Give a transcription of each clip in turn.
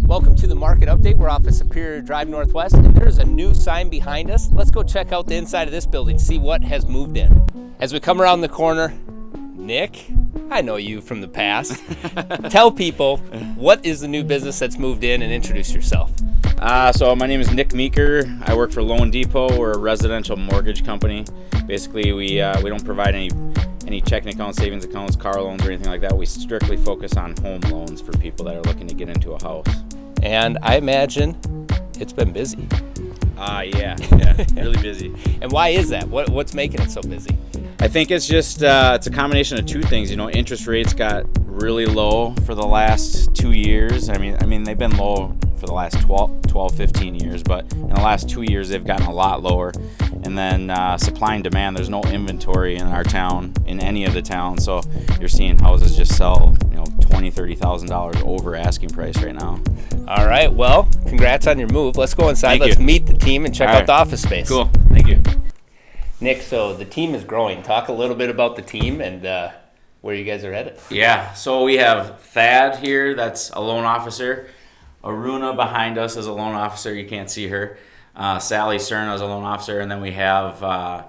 Welcome to the market update. We're off of Superior Drive Northwest, and there's a new sign behind us. Let's go check out the inside of this building, see what has moved in. As we come around the corner, Nick, I know you from the past. Tell people what is the new business that's moved in and introduce yourself. So my name is Nick Meeker. I work for loanDepot. We're a residential mortgage company. Basically, we don't provide any checking accounts, savings accounts, car loans, or anything like that. We strictly focus on home loans for people that are looking to get into a house. And I imagine it's been busy. Yeah, really busy. And why is that? What's making it so busy? I think it's just it's a combination of two things. You know, interest rates got really low for the last 2 years. I mean they've been low for the last 12, 15 years, but in the last 2 years they've gotten a lot lower. And then supply and demand, there's no inventory in our town, in any of the towns, so you're seeing houses just sell, $20,000, $30,000 over asking price right now. All right, well, congrats on your move. Let's go inside. Let's meet the team and check out the office space. Cool, thank you. Nick, so the team is growing. Talk a little bit about the team and where you guys are headed. Yeah, so we have Thad here, that's a loan officer. Aruna behind us is a loan officer, you can't see her. Sally Cerna is a loan officer, and then we have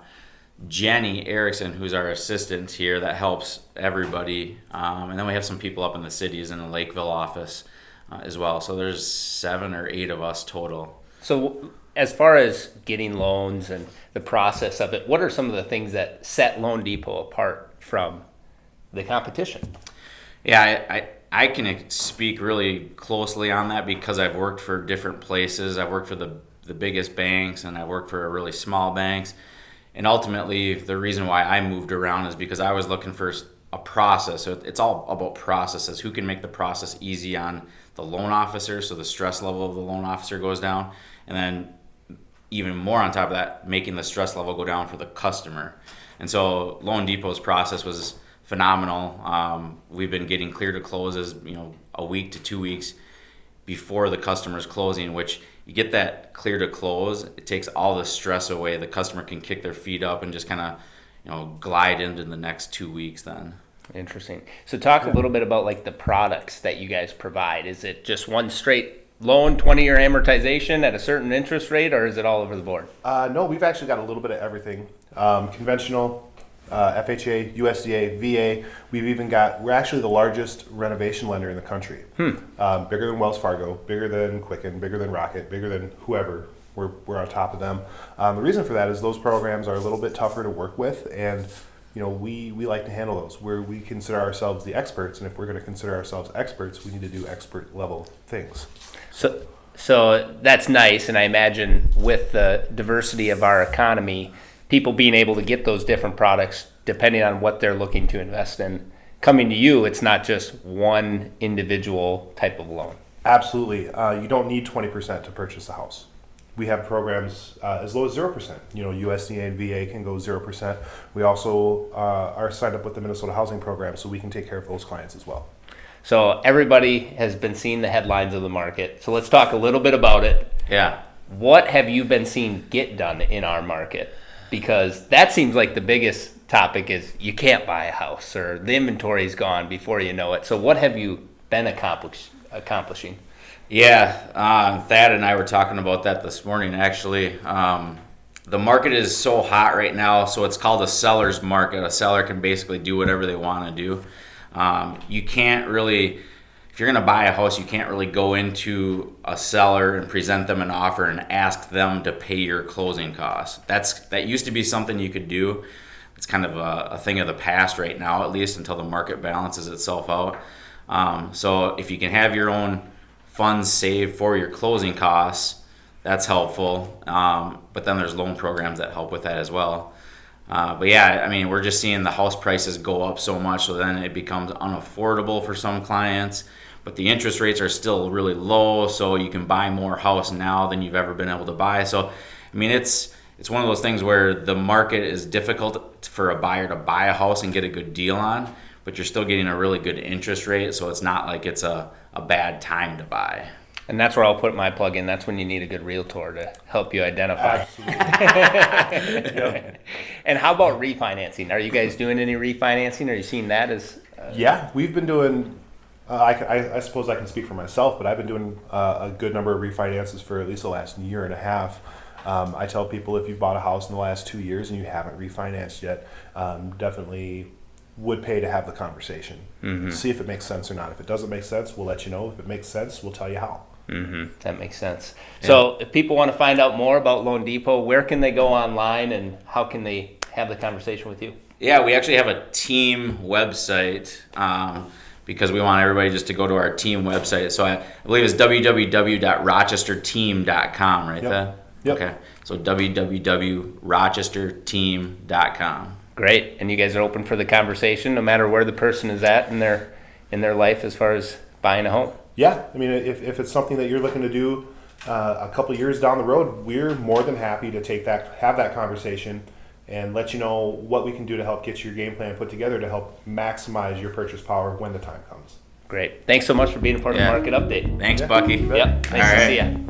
Jenny Erickson, who's our assistant here that helps everybody. And then we have some people up in the cities in the Lakeville office as well. So there's 7 or 8 of us total. So as far as getting loans and the process of it, what are some of the things that set loanDepot apart from the competition? Yeah, I can speak really closely on that because I've worked for different places. I've worked for the biggest banks, and I worked for really small banks. And ultimately, the reason why I moved around is because I was looking for a process. So it's all about processes. Who can make the process easy on the loan officer so the stress level of the loan officer goes down, and then even more on top of that, making the stress level go down for the customer. And so loanDepot's process was phenomenal. We've been getting clear to closes, a week to 2 weeks before the customer's closing, which you get that clear to close, it takes all the stress away. The customer can kick their feet up and just kind of, glide into the next 2 weeks then. Interesting. So talk a little bit about like the products that you guys provide. Is it just one straight loan, 20-year amortization at a certain interest rate, or is it all over the board? No, we've actually got a little bit of everything. Conventional, FHA, USDA, VA. We're actually the largest renovation lender in the country. Bigger than Wells Fargo, bigger than Quicken, bigger than Rocket, bigger than whoever. We're on top of them. The reason for that is those programs are a little bit tougher to work with, and we like to handle those where we consider ourselves the experts, and if we're going to consider ourselves experts, we need to do expert level things. So that's nice, and I imagine with the diversity of our economy, people being able to get those different products depending on what they're looking to invest in. Coming to you, it's not just one individual type of loan. Absolutely. You don't need 20% to purchase a house. We have programs as low as 0%. USDA and VA can go 0%. We also are signed up with the Minnesota Housing Program, so we can take care of those clients as well. So everybody has been seeing the headlines of the market. So let's talk a little bit about it. Yeah. What have you been seeing get done in our market? Because that seems like the biggest topic is you can't buy a house, or the inventory's gone before you know it. So what have you been accomplishing? Yeah, Thad and I were talking about that this morning, actually. The market is so hot right now, so it's called a seller's market. A seller can basically do whatever they want to do. You can't really, if you're going to buy a house, you can't really go into a seller and present them an offer and ask them to pay your closing costs. That used to be something you could do. It's kind of a thing of the past right now, at least until the market balances itself out. So if you can have your own funds saved for your closing costs, that's helpful. But then there's loan programs that help with that as well. But yeah, we're just seeing the house prices go up so much, so then it becomes unaffordable for some clients. But the interest rates are still really low, so you can buy more house now than you've ever been able to buy. So, it's one of those things where the market is difficult for a buyer to buy a house and get a good deal on, but you're still getting a really good interest rate, so it's not like it's a bad time to buy. And that's where I'll put my plug in. That's when you need a good realtor to help you identify. Absolutely. And how about refinancing? Are you guys doing any refinancing? Are you seeing that as... Yeah, we've been doing I suppose I can speak for myself, but I've been doing a good number of refinances for at least the last year and a half. I tell people if you've bought a house in the last 2 years and you haven't refinanced yet, definitely would pay to have the conversation. See if it makes sense or not. If it doesn't make sense, we'll let you know. If it makes sense, we'll tell you how. That makes sense. So if people want to find out more about loanDepot, where can they go online and how can they have the conversation with you? Yeah, we actually have a team website because we want everybody just to go to our team website. So I believe it's www.rochesterteam.com, right? Yep. Okay. So www.rochesterteam.com. Great. And you guys are open for the conversation no matter where the person is at in their life as far as buying a home? Yeah, I mean, if it's something that you're looking to do a couple years down the road, we're more than happy to have that conversation and let you know what we can do to help get your game plan put together to help maximize your purchase power when the time comes. Great. Thanks so much for being a part of the Market Update. Thanks, Bucky. Yep. Nice to see you.